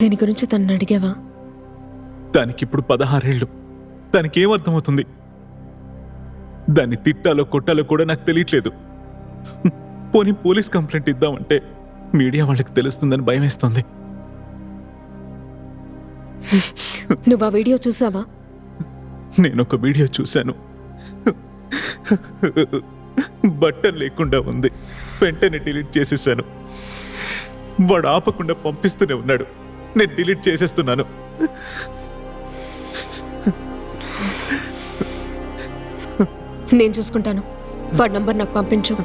దీని గురించి తనని అడిగావా? దానికిప్పుడు 16 ఏళ్ళు. దానికేమర్థమవుతుంది? దాన్ని తిట్టాలో కొట్టాలో కూడా నాకు తెలియట్లేదు. పోనీ పోలీస్ కంప్లైంట్ ఇద్దామంటే మీడియా వాళ్ళకి తెలుస్తుందని భయమేస్తుంది. నువ్వు ఆ వీడియో చూసావా? నేనొక వీడియో చూశాను. బట్టలు లేకుండా ఉంది. వెంటనే డిలీట్ చేసేసాను. వాడు ఆపకుండా పంపిస్తూనే ఉన్నాడు. నేను డిలీట్ చేసేస్తున్నాను. నేను చూసుకుంటాను. వాడి నంబర్ నాకు పంపించు.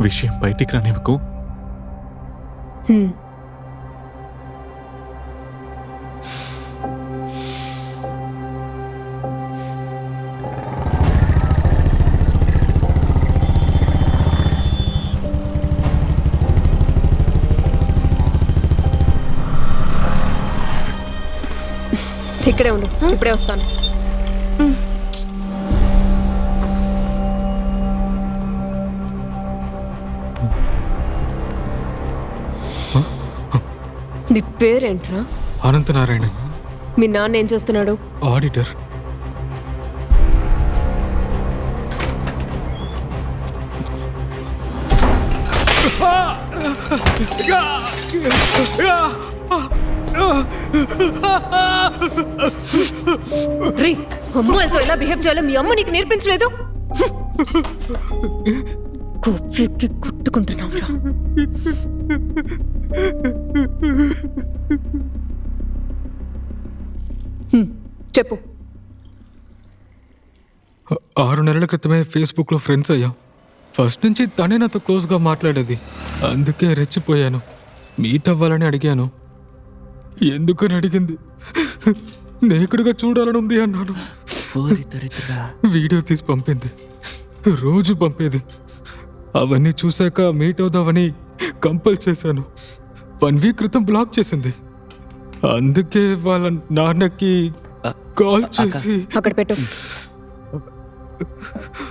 విషయం బయటికి రానివ్వకు. హ్మ్. ఇక్కడే ఉండు, ఇప్పుడే వస్తాను. నీ పేరేంట్రా? అనంతనారాయణ. మీ నాన్న ఏం చేస్తున్నాడు? ఆడిటర్. రీ, అమ్మాయిలతో ఎలా బిహేవ్ చేయాలో మీ అమ్మ నీకు నేర్పించలేదు? కొవ్వెక్కి కుట్టుకుంటున్నావురా. చెప్పు. 6 నెలల క్రితమే ఫేస్బుక్లో ఫ్రెండ్స్ అయ్యాం. ఫస్ట్ నుంచి తనే నాతో క్లోజ్గా మాట్లాడేది. అందుకే రెచ్చిపోయాను. మీట్ అవ్వాలని అడిగాను. ఎందుకని అడిగింది. నేకుడుగా చూడాలని ఉంది అన్నాను. వీడియో తీసి పంపింది. రోజు పంపేది. అవన్నీ చూశాక మీట్ అవుదామని కంపల్ చేశాను. 1 వీక్ క్రితం బ్లాక్ చేసింది. అందుకే వాళ్ళ నాన్నకి కాల్ చేసి అక్కడ పెట్టు.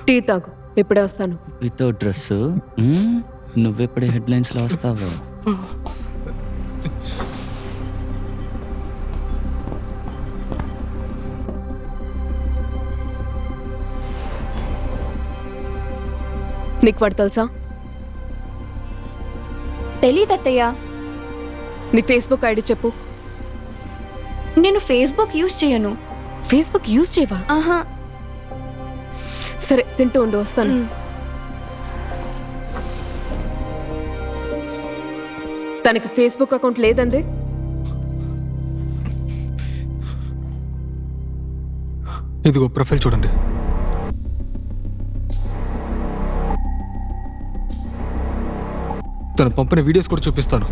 టీ తాగు, ఇప్పుడే వస్తాను. వితౌట్ డ్రెస్ నువ్వెప్పుడే హెడ్లైన్స్ లో వస్తావు? నీకు వాడు తెలుసా? తెలీదత్తయ్య. నీ ఫేస్బుక్ ఐడి చెప్పు. నేను ఫేస్బుక్ యూజ్ చేయను. ఫేస్బుక్ యూజ్ చేయవా? ఆహా. సరే, తింటూ ఉండు, వస్తాను. తనకి ఫేస్బుక్ అకౌంట్ లేదండి. ఇదిగో ప్రొఫైల్ చూడండి. తను పంపిన వీడియోస్ కూడా చూపిస్తాను.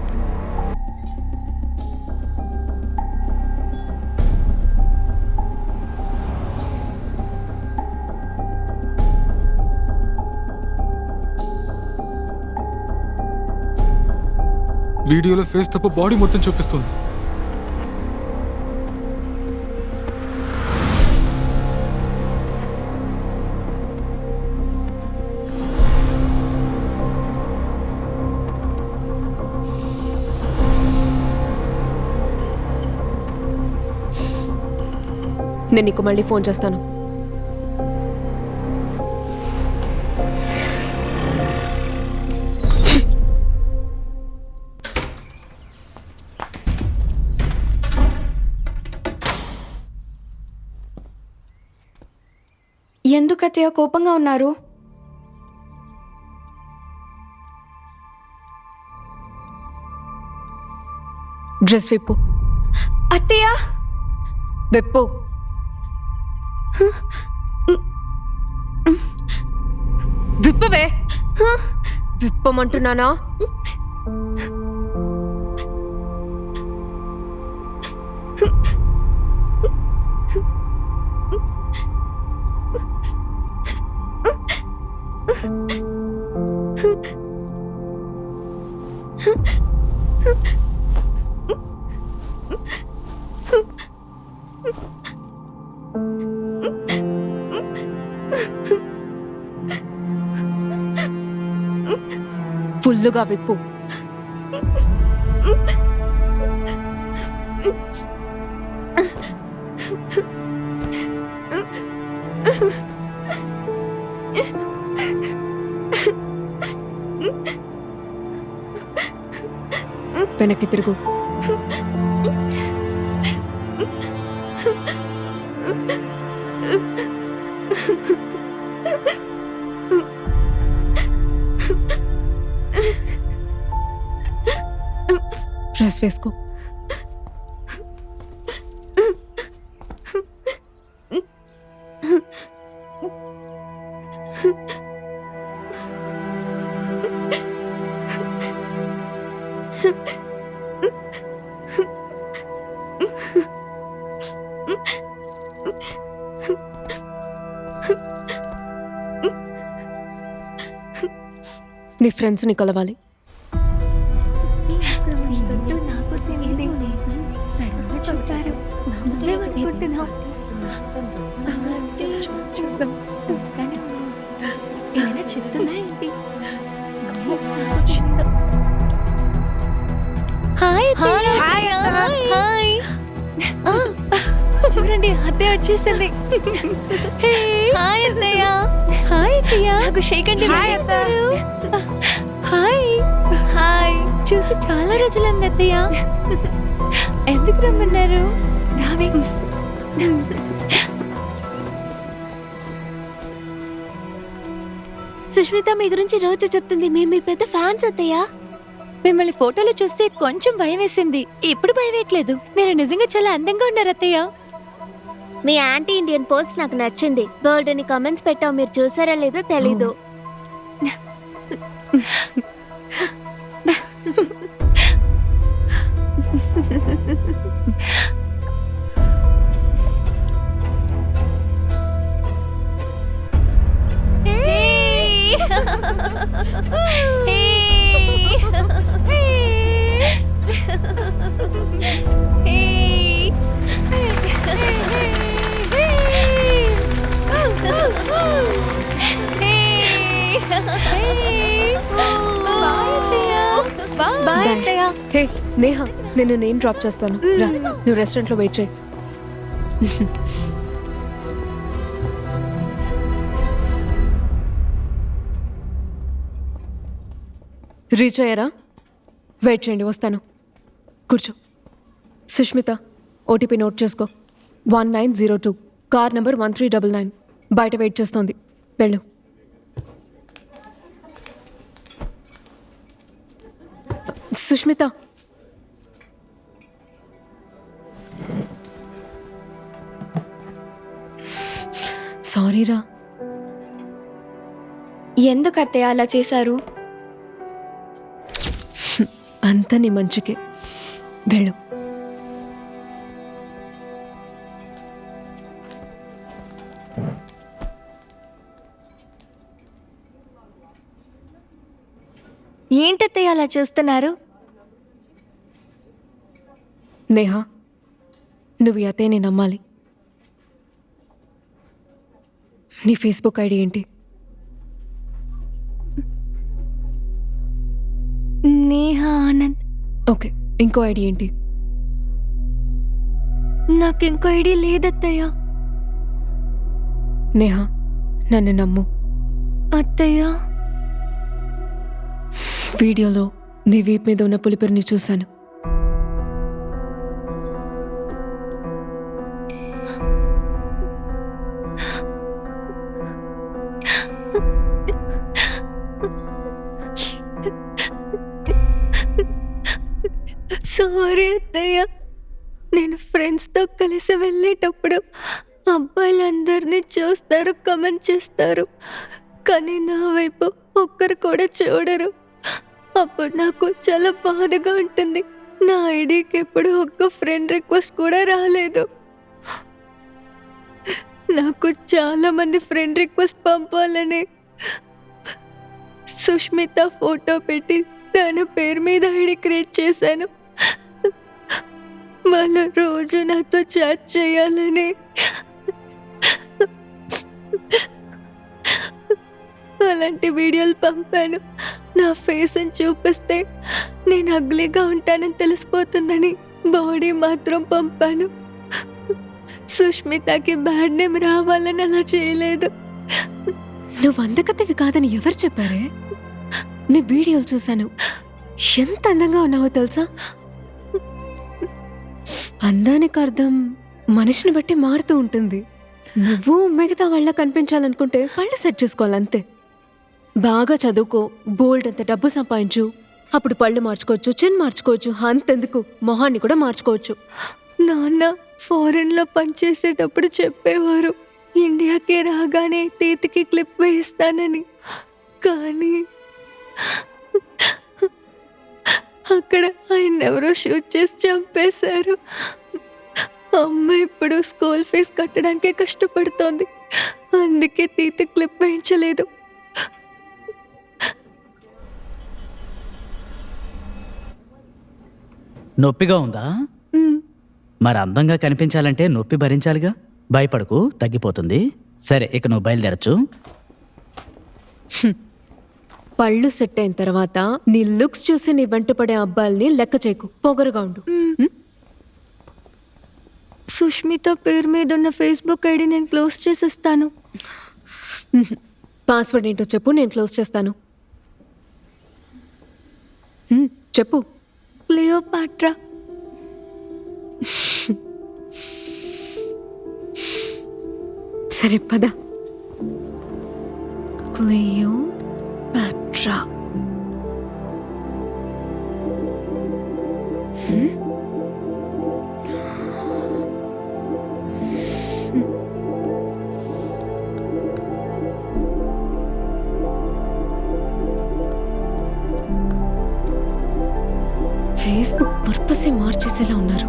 వీడియోలో ఫేస్ తప్ప బాడీ మొత్తం చూపిస్తుంది. నేను నీకు మళ్ళీ ఫోన్ చేస్తాను. ఎందుకత్తయ్య కోపంగా ఉన్నారు? డ్రెస్ విప్పు. అత్తయ్య విప్పు. విప్పవే. విప్పమంటున్నానా? ఫుల్లుగా విప్పు. వెనక్కి తిరుగు. డ్రెస్ వేసుకో. నీ ఫ్రెండ్స్ని కలవాలి. చూడండి అత్తయ్య వచ్చేసింది. హాయ్ అత్తయ్య. హాయ్ అత్తయ్య. నాకు షేక్ అండి. Hi hi. చూసి చాలా రోజులంది అత్తయ్య. ఎందుకు రమ్మన్నారు? రావే. సుష్మిత మీ గురించి రోజు చెప్తుంది. మేము మీ పెద్ద ఫ్యాన్స్ అత్తయ్య. మిమ్మల్ని ఫోటోలో చూస్తే కొంచెం భయం వేసింది. ఇప్పుడు భయం వేయట్లేదు. మీరు నిజంగా చాలా అందంగా ఉన్నారు అత్తయ్య. మీ యాంటీ ఇండియన్ పోస్ట్ నాకు నచ్చింది. బోల్డ్ అని కామెంట్స్ పెట్టావు. మీరు చూసారా లేదో తెలీదు. హే నేహా, నేను డ్రాప్ చేస్తాను. రా, నువ్వు రెస్టారెంట్లో వెయిట్ చేయి. రీచ్ అయ్యారా? వెయిట్ చేయండి, వస్తాను. కూర్చో. సుష్మిత, ఓటీపీ నోట్ చేసుకో. 1902, కార్ నెంబర్ 1399. బయట వెయిట్ చేస్తోంది. వెళ్ళు. సుష్మిత, సారీరా. ఎందుకు అత్తయ్య అలా చేశారు? అంత నీ మంచికే. వెళ్ళు. ఏంటత్తయ్య అలా చూస్తున్నారు? నేహా, నువ్వు ఈ అత్తయ్యని నమ్మాలి. నీ ఫేస్బుక్ ఐడి ఏంటి? నేహా ఆనంద్. ఓకే, ఇంకో ఐడి ఏంటి? నాకింకో ఐడి లేదత్తయ్య. నేహా, నన్ను నమ్ము. అత్తయ్య, వీడియోలో నీ వీప్ మీద ఉన్న పులిపిరిని చూశాను. సారీ అత్తయ్య. నేను ఫ్రెండ్స్తో కలిసి వెళ్ళేటప్పుడు అబ్బాయిలందరినీ చూస్తారు, కమెంట్ చేస్తారు, కానీ నా వైపు ఒక్కరు కూడా చూడరు. అప్పుడు నాకు చాలా బాధగా ఉంటుంది. నా ఐడికి ఎప్పుడు ఒక్క ఫ్రెండ్ రిక్వెస్ట్ కూడా రాలేదు. నాకు చాలా మంది ఫ్రెండ్ రిక్వెస్ట్ పంపాలని సుష్మిత ఫోటో పెట్టి తన పేరు మీద ఐడి క్రియేట్ చేశాను. వాళ్ళు రోజు నాతో చాట్ చేయాలని. అలాంటి వీడియోలు పంపాను. నా ఫేస్ అని చూపిస్తే నేను అగ్లీగా ఉంటానని తెలిసిపోతుందని బాడీ మాత్రం పంపాను. సుష్మితకి బ్యాడ్ నేమ్ రావాలని అలా చేయలేదు. నువ్వు అందగత్తవి కాదని ఎవరు చెప్పారే? నీ వీడియోలు చూశాను. ఎంత అందంగా ఉన్నావో తెలుసా? అందానికి అర్థం మనిషిని బట్టి మారుతూ ఉంటుంది. నువ్వు మిగతా వాళ్ళ కనిపించాలనుకుంటే పళ్ళు సెట్ చేసుకోవాలంతే. బాగా చదువుకో, బోల్డ్ అంత డబ్బు సంపాదించు, అప్పుడు పళ్ళు మార్చుకోవచ్చు, చిన్ మార్చుకోవచ్చు, అంతెందుకు మొహాన్ని కూడా మార్చుకోవచ్చు. నాన్న ఫారెన్లో పనిచేసేటప్పుడు చెప్పేవారు ఇండియాకి రాగానే తీతికి క్లిప్ వేయిస్తానని. కానీ అక్కడ ఆయన ఎవరో షూట్ చేసి చంపేశారు. అమ్మ ఇప్పుడు స్కూల్ ఫీజు కట్టడానికే కష్టపడుతోంది. అందుకే తీతి క్లిప్ వేయించలేదు. నొప్పిగా ఉందా? ఉమ్, మరి అందంగా కనిపించాలంటే నొప్పి భరించాలిగా. భయపడకు, తగ్గిపోతుంది. సరే, ఇక నువ్వు బయలుదేరచ్చు. పళ్ళు సెట్ అయిన తర్వాత నీ లుక్స్ చూసి నీ వెంట పడే అబ్బాయిల్ని లెక్క చేయకు, పొగరుగా ఉండు. సుష్మిత పేరు మీద ఉన్న ఫేస్బుక్ ఐడి నేను క్లోజ్ చేసేస్తాను. పాస్వర్డ్ ఏంటో చెప్పు, నేను క్లోజ్ చేస్తాను. చెప్పు. క్లియోపాట్రా. సరే పద. క్లియోపాట్రా. ఫేస్బుక్ పర్పసే మార్చేసేలా ఉన్నారు.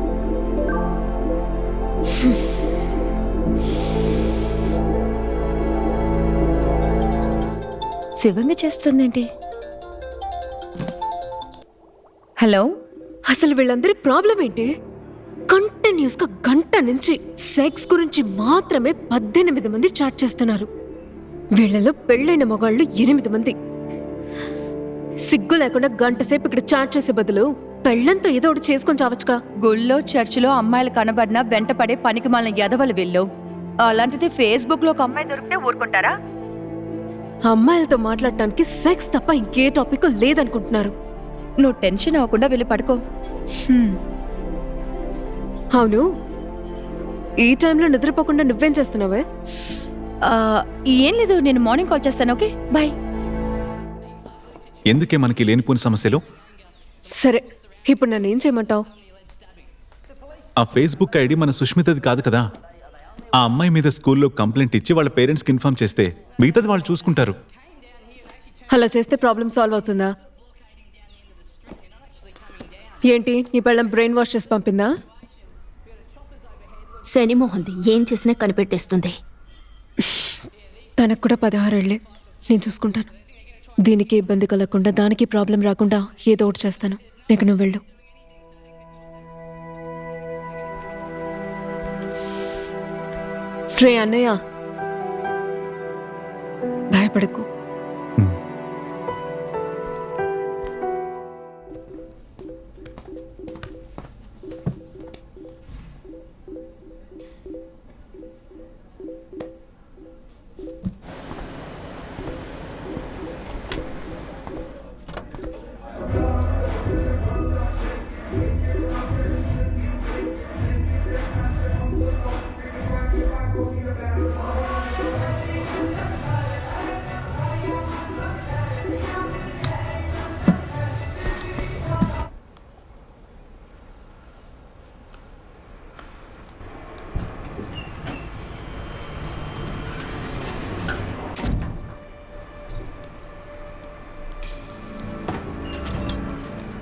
శివంగా చేస్తుందేంటి? హలో, అసలు వీళ్ళందరి ప్రాబ్లం ఏంటి? కంటిన్యూస్ గా గంట నుంచి సెక్స్ గురించి మాత్రమే 18 మంది చాట్ చేస్తున్నారు. వీళ్ళలో పెళ్ళైన మగాళ్ళు 8 మంది. సిగ్గు లేకుండా గంట సేపు ఇక్కడ చాట్ చేసే బదులు పెళ్ళంతో ఏదో ఒకటి చేసుకొని చావచ్చుగా. గుళ్ళో చర్చిలో అమ్మాయిలు కనబడినా వెంటపడే పనికి మాలిన ఎదవలు వీళ్ళు. అలాంటిది ఫేస్బుక్ లో ఒక అమ్మాయి దొరికితే ఊరుకుంటారా? అమ్మాయిలతో మాట్లాడటానికి సెక్స్ తప్ప ఇంకే టాపిక్ లేదనుకుంటున్నారు. నువ్వు టెన్షన్ అవ్వకుండా వెళ్ళి పడుకో. అవును, ఈ టైంలో నిద్రపోకుండా నువ్వేం చేస్తున్నావే? ఏం లేదు, నేను మార్నింగ్ కాల్ చేస్తాను. Okay, bye. ఎందుకే మనకి లేనిపోని సమస్యలు? సరే, ఇప్పుడు నన్ను ఏం చేయమంటావు? ఆ ఫేస్బుక్ ఐడి మన సుష్మితది కాదు కదా. ఆ అమ్మాయి మీద స్కూల్లో కంప్లైంట్ ఇచ్చి వాళ్ళ పేరెంట్స్కి ఇన్ఫార్మ్ చేస్తే మిగతాది వాళ్ళు చూసుకుంటారు. అలా చేస్తే ప్రాబ్లం సాల్వ్ అవుతుందా? ఏంటి, నీ పెళ్ళం బ్రెయిన్ వాష్ చేసి పంపిందా? శనిమోహంది ఏం చేసినా కనిపెట్టేస్తుంది. తనకు కూడా 16 ఏళ్లే. నేను చూసుకుంటాను. దీనికి ఇబ్బంది కలగకుండా, దానికి ప్రాబ్లం రాకుండా ఏదో ఒకటి చేస్తాను. నీకు నువ్వు వెళ్ళు. రే అన్నయ్య, భయపడకు.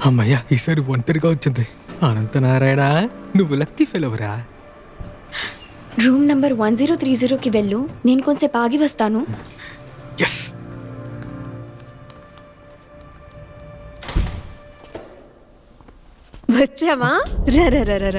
అమ్మయ్యా, ఈసారి ఒంటరిగా వచ్చింది. అనంతనారాయణ, నువ్వు లక్కీ ఫెలవరా. రూమ్ నంబర్ 1030కి వెళ్ళు, నేను కొంచెంసేపు ఆగి వస్తాను. ఎస్. వచ్చావా? రా రా రా రా.